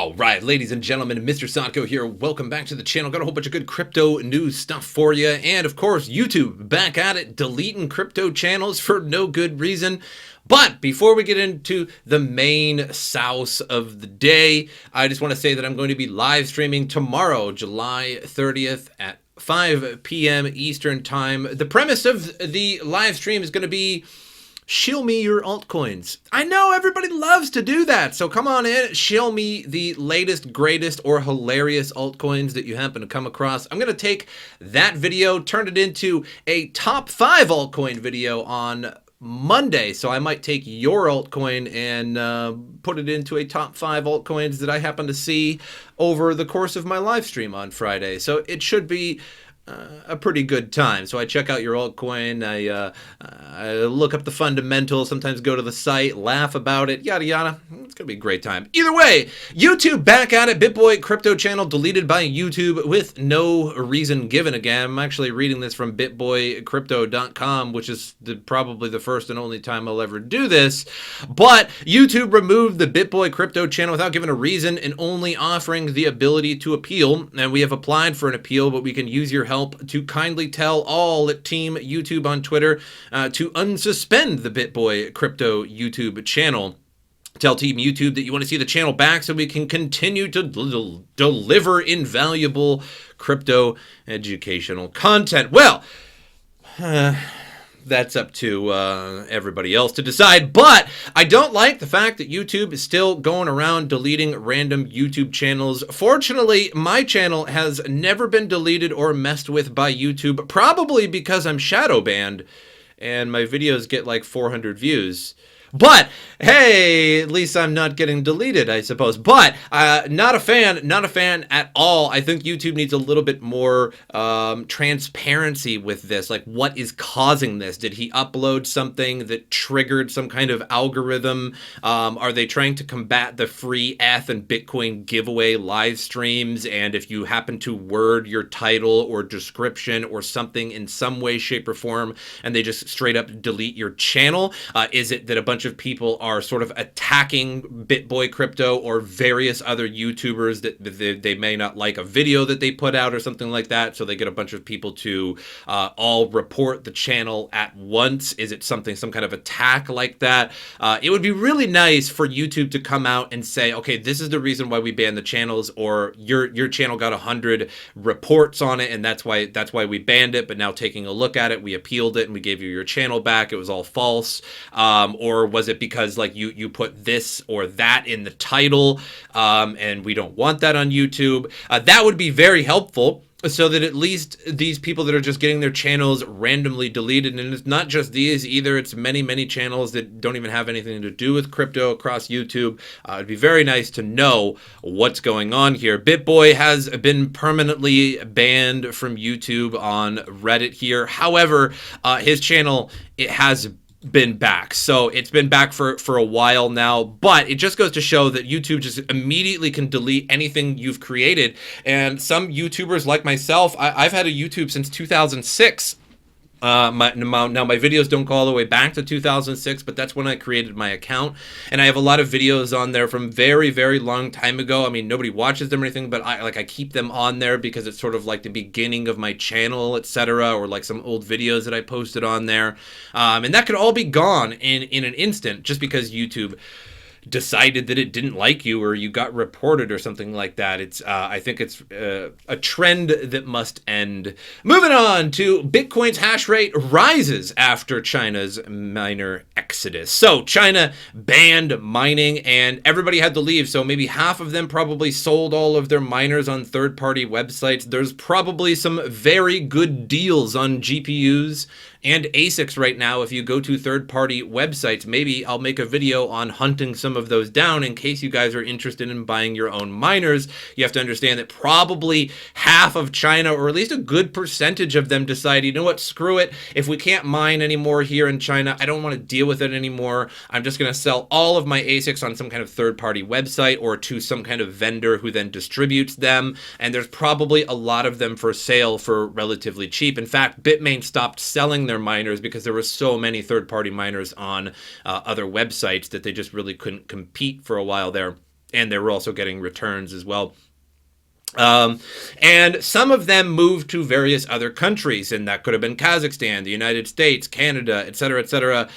All right, ladies and gentlemen, MrSotko here. Welcome back to the channel. Got a whole bunch of good crypto news stuff for you. And of course, YouTube back at it, deleting crypto channels for no good reason. But before we get into the main source of the day, I just want to say that I'm going to be live streaming tomorrow, July 30th at 5 p.m. Eastern Time. The premise of the live stream is going to be shill me your altcoins. I know everybody loves to do that, so come on in, shill me the latest, greatest, or hilarious altcoins that you happen to come across. I'm going to take that video, turn it into a top 5 altcoin video on Monday, so I might take your altcoin and put it into a top 5 altcoins that I happen to see over the course of my live stream on Friday. So it should be a pretty good time. So I check out your altcoin, I look up the fundamentals, sometimes go to the site, laugh about it, yada yada. It's gonna be a great time. Either way, YouTube back at it. BitBoy crypto channel deleted by YouTube with no reason given again. I'm actually reading this from bitboycrypto.com, which is probably the first and only time I'll ever do this. But YouTube removed the BitBoy crypto channel without giving a reason and only offering the ability to appeal. And we have applied for an appeal, but we can use your help to kindly tell all at Team YouTube on Twitter to unsuspend the BitBoy crypto YouTube channel. Tell Team YouTube that you want to see the channel back so we can continue to deliver invaluable crypto educational content. Well, that's up to everybody else to decide, but I don't like the fact that YouTube is still going around deleting random YouTube channels. Fortunately, my channel has never been deleted or messed with by YouTube, probably because I'm shadow banned and my videos get like 400 views. But hey, at least I'm not getting deleted, I suppose. But not a fan at all. I think YouTube needs a little bit more transparency with this. Like, what is causing this? Did he upload something that triggered some kind of algorithm? Are they trying to combat the free ETH and Bitcoin giveaway live streams? And if you happen to word your title or description or something in some way, shape, or form, and they just straight up delete your channel, is it that a bunch of people are sort of attacking BitBoy Crypto or various other YouTubers that they may not like a video that they put out or something like that, so they get a bunch of people to all report the channel at once? Is it some kind of attack like that? It would be really nice for YouTube to come out and say, okay, this is the reason why we banned the channels, or your channel got 100 reports on it and that's why we banned it, but now taking a look at it, we appealed it and we gave you your channel back. It was all false. Or was it because like you put this or that in the title, and we don't want that on YouTube? That would be very helpful, so that at least these people that are just getting their channels randomly deleted, and it's not just these either, it's many channels that don't even have anything to do with crypto across YouTube. It'd be very nice to know what's going on here. BitBoy has been permanently banned from YouTube on Reddit here. However, his channel, it has been back. So it's been back for a while now, but it just goes to show that YouTube just immediately can delete anything you've created. And some YouTubers like myself, I've had a YouTube since 2006. Now my videos don't go all the way back to 2006, but that's when I created my account, and I have a lot of videos on there from very long time ago. I mean, nobody watches them or anything, but I keep them on there because it's sort of like the beginning of my channel, etc., or like some old videos that I posted on there, and that could all be gone in an instant just because YouTube decided that it didn't like you or you got reported or something like that. I think it's a trend that must end. Moving on to Bitcoin's hash rate rises after China's miner exodus. So China banned mining and everybody had to leave. So maybe half of them probably sold all of their miners on third-party websites. There's probably some very good deals on GPUs and ASICs right now if you go to third-party websites. Maybe I'll make a video on hunting some of those down in case you guys are interested in buying your own miners. You have to understand that probably half of China, or at least a good percentage of them, decide, you know what, screw it. If we can't mine anymore here in China, I don't want to deal with it anymore. I'm just going to sell all of my ASICs on some kind of third-party website or to some kind of vendor who then distributes them. And there's probably a lot of them for sale for relatively cheap. In fact, Bitmain stopped selling their miners because there were so many third-party miners on other websites that they just really couldn't compete for a while there. and they were also getting returns as well. And some of them moved to various other countries, and that could have been Kazakhstan, the United States, Canada, et cetera,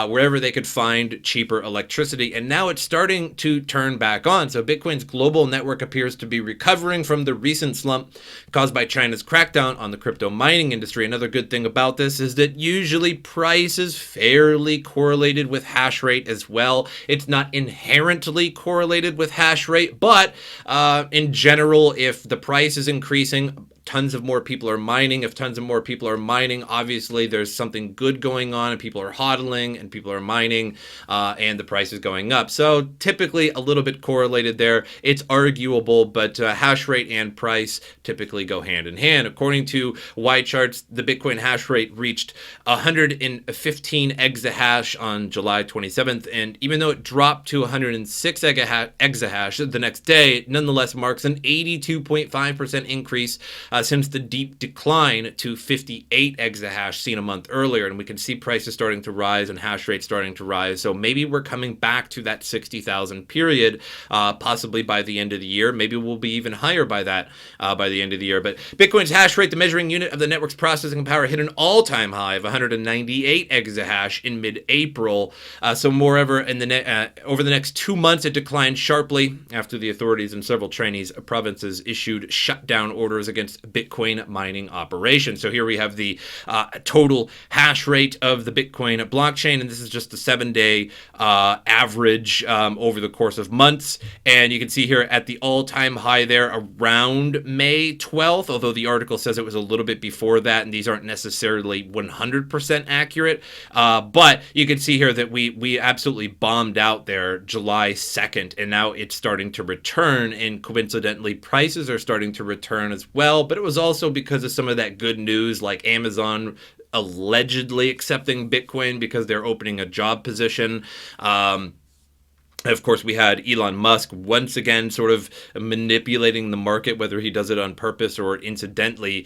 wherever they could find cheaper electricity. And now it's starting to turn back on. So Bitcoin's global network appears to be recovering from the recent slump caused by China's crackdown on the crypto mining industry. Another good thing about this is that usually price is fairly correlated with hash rate as well. It's not inherently correlated with hash rate, but in general, if the price is increasing, tons of more people are mining. If tons of more people are mining, obviously there's something good going on, and people are hodling and people are mining, and the price is going up. So typically a little bit correlated there. It's arguable, but hash rate and price typically go hand in hand. According to YCharts, the Bitcoin hash rate reached 115 exahash on July 27th, and even though it dropped to 106 exahash the next day, it nonetheless marks an 82.5% increase since the deep decline to 58 exahash seen a month earlier. And we can see prices starting to rise and hash rate starting to rise. So maybe we're coming back to that 60,000 period, possibly by the end of the year. Maybe we'll be even higher by that by the end of the year. But Bitcoin's hash rate, the measuring unit of the network's processing power, hit an all-time high of 198 exahash in mid-April. So moreover, over the next 2 months, it declined sharply after the authorities in several Chinese provinces issued shutdown orders against Bitcoin mining operations. So here we have the total hash rate of the Bitcoin blockchain, and this is just the 7-day average over the course of months. And you can see here at the all-time high there around May 12th, although the article says it was a little bit before that, and these aren't necessarily 100% accurate. But you can see here that we absolutely bombed out there July 2nd, and now it's starting to return, and coincidentally, prices are starting to return as well. But it was also because of some of that good news, like Amazon allegedly accepting Bitcoin because they're opening a job position. Of course, we had Elon Musk once again sort of manipulating the market, whether he does it on purpose or incidentally,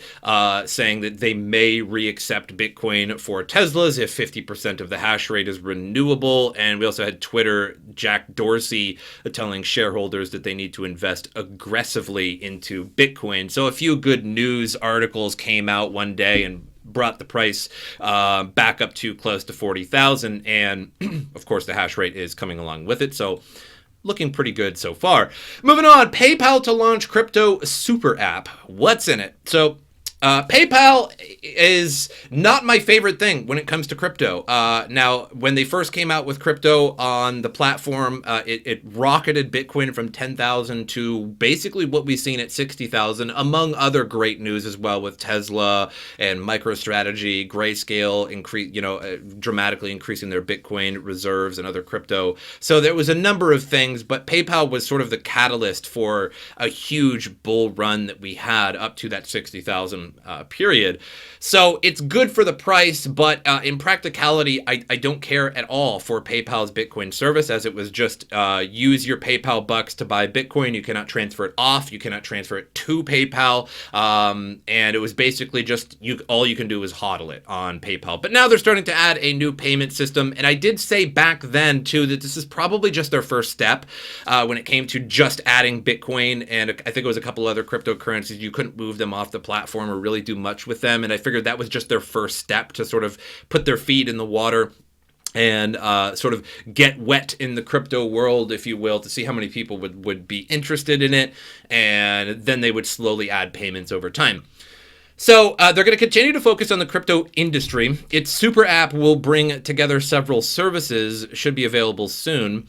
saying that they may re-accept Bitcoin for Teslas if 50% of the hash rate is renewable. And we also had Twitter, Jack Dorsey, telling shareholders that they need to invest aggressively into Bitcoin. So a few good news articles came out one day and brought the price back up to close to 40,000, and of course the hash rate is coming along with it, so looking pretty good so far. Moving on, PayPal to launch crypto super app. What's in it? So PayPal is not my favorite thing when it comes to crypto. Now, when they first came out with crypto on the platform, it rocketed Bitcoin from 10,000 to basically what we've seen at 60,000, among other great news as well with Tesla and MicroStrategy, Grayscale, dramatically increasing their Bitcoin reserves and other crypto. So there was a number of things, but PayPal was sort of the catalyst for a huge bull run that we had up to that 60,000 period. So it's good for the price, but in practicality, I don't care at all for PayPal's Bitcoin service, as it was just use your PayPal bucks to buy Bitcoin. You cannot transfer it off. You cannot transfer it to PayPal. And it was basically just all you can do is hodl it on PayPal. But now they're starting to add a new payment system. And I did say back then, too, that this is probably just their first step when it came to just adding Bitcoin. And I think it was a couple other cryptocurrencies. You couldn't move them off the platform or really do much with them. And I figured that was just their first step to sort of put their feet in the water and sort of get wet in the crypto world, if you will, to see how many people would be interested in it. And then they would slowly add payments over time. So they're going to continue to focus on the crypto industry. Its super app will bring together several services, should be available soon.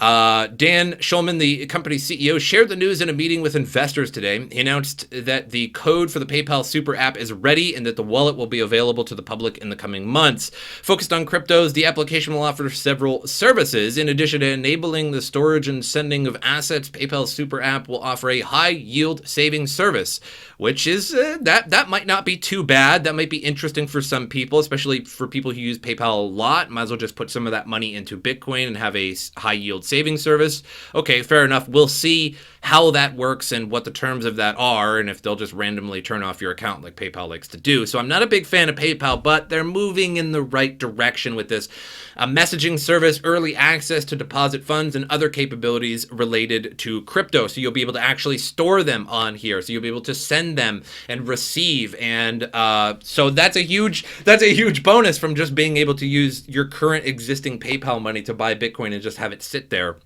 Dan Schulman, the company's CEO, shared the news in a meeting with investors today. He announced that the code for the PayPal Super App is ready and that the wallet will be available to the public in the coming months. Focused on cryptos, the application will offer several services. In addition to enabling the storage and sending of assets, PayPal's Super App will offer a high-yield savings service, which is that might not be too bad. That might be interesting for some people, especially for people who use PayPal a lot. Might as well just put some of that money into Bitcoin and have a high-yield savings savings service. Okay, fair enough. We'll see how that works and what the terms of that are, and if they'll just randomly turn off your account like PayPal likes to do. So I'm not a big fan of PayPal, but they're moving in the right direction with this. A messaging service, early access to deposit funds, and other capabilities related to crypto. So you'll be able to actually store them on here. So you'll be able to send them and receive. And so that's a huge bonus from just being able to use your current existing PayPal money to buy Bitcoin and just have it sit there.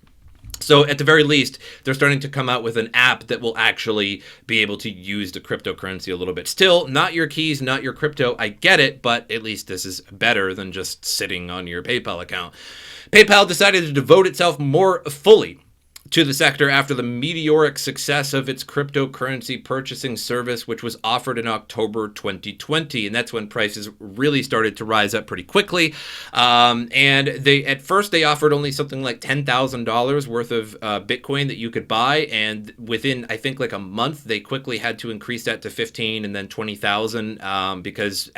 So at the very least, they're starting to come out with an app that will actually be able to use the cryptocurrency a little bit. Still, not your keys, not your crypto. I get it, but at least this is better than just sitting on your PayPal account. PayPal decided to devote itself more fully to the sector after the meteoric success of its cryptocurrency purchasing service, which was offered in October 2020. And that's when prices really started to rise up pretty quickly. And at first they offered only something like $10,000 worth of Bitcoin that you could buy. And within, I think, like a month, they quickly had to increase that to 15 and then 20,000 because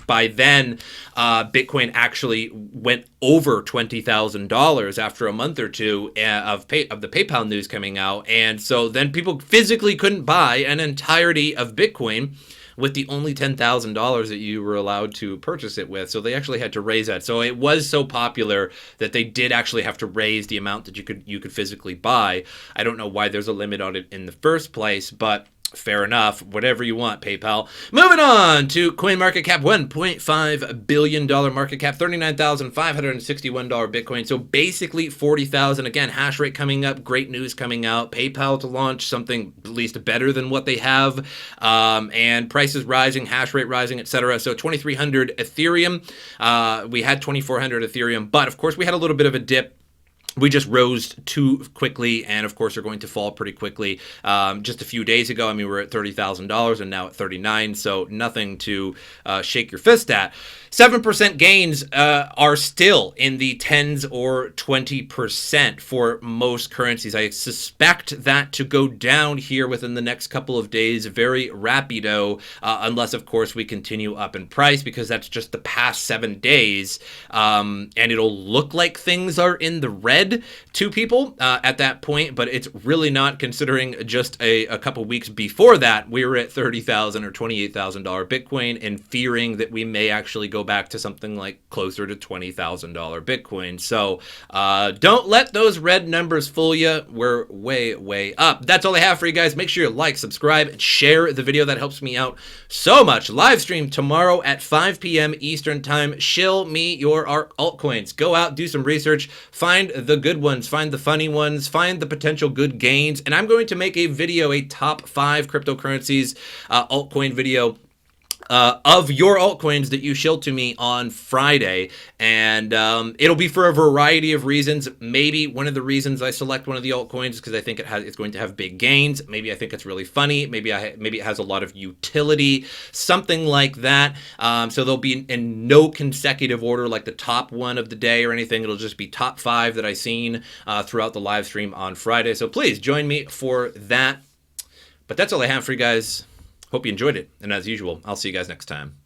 by then, Bitcoin actually went over $20,000 after a month or two of the PayPal news coming out. And so then people physically couldn't buy an entirety of Bitcoin with the only $10,000 that you were allowed to purchase it with. So they actually had to raise that. So it was so popular that they did actually have to raise the amount that you could physically buy. I don't know why there's a limit on it in the first place, but fair enough. Whatever you want, PayPal. Moving on to CoinMarketCap, $1.5 billion market cap, $39,561 Bitcoin. So basically 40,000. Again, hash rate coming up. Great news coming out. PayPal to launch something at least better than what they have. And prices rising, hash rate rising, etc. So 2,300 Ethereum. We had 2,400 Ethereum, but of course we had a little bit of a dip. We just rose too quickly, and of course, are going to fall pretty quickly. Just a few days ago, I mean, we're at $30,000 and now at 39, so nothing to shake your fist at. 7% gains are still in the 10s or 20% for most currencies. I suspect that to go down here within the next couple of days, very rapido, unless, of course, we continue up in price, because that's just the past 7 days, and it'll look like things are in the red to people at that point, but it's really not, considering just a couple weeks before that, we were at $30,000 or $28,000 Bitcoin, and fearing that we may actually go back to something like closer to $20,000 Bitcoin. So don't let those red numbers fool you. We're way up. That's all I have for you guys. Make sure you like, subscribe, and share the video. That helps me out so much. Live stream tomorrow at 5 p.m. Eastern time. Shill me your altcoins. Go out, do some research, find the good ones, find the funny ones, find the potential good gains, and I'm going to make a video, a top 5 cryptocurrencies altcoin video of your altcoins that you shill to me on Friday, and it'll be for a variety of reasons. Maybe one of the reasons I select one of the altcoins is because I think it's going to have big gains. Maybe I think it's really funny. Maybe it has a lot of utility, something like that. So they'll be in no consecutive order, like the top one of the day or anything. It'll just be top 5 that I've seen throughout the live stream on Friday. So please join me for that. But that's all I have for you guys. Hope you enjoyed it, and as usual, I'll see you guys next time.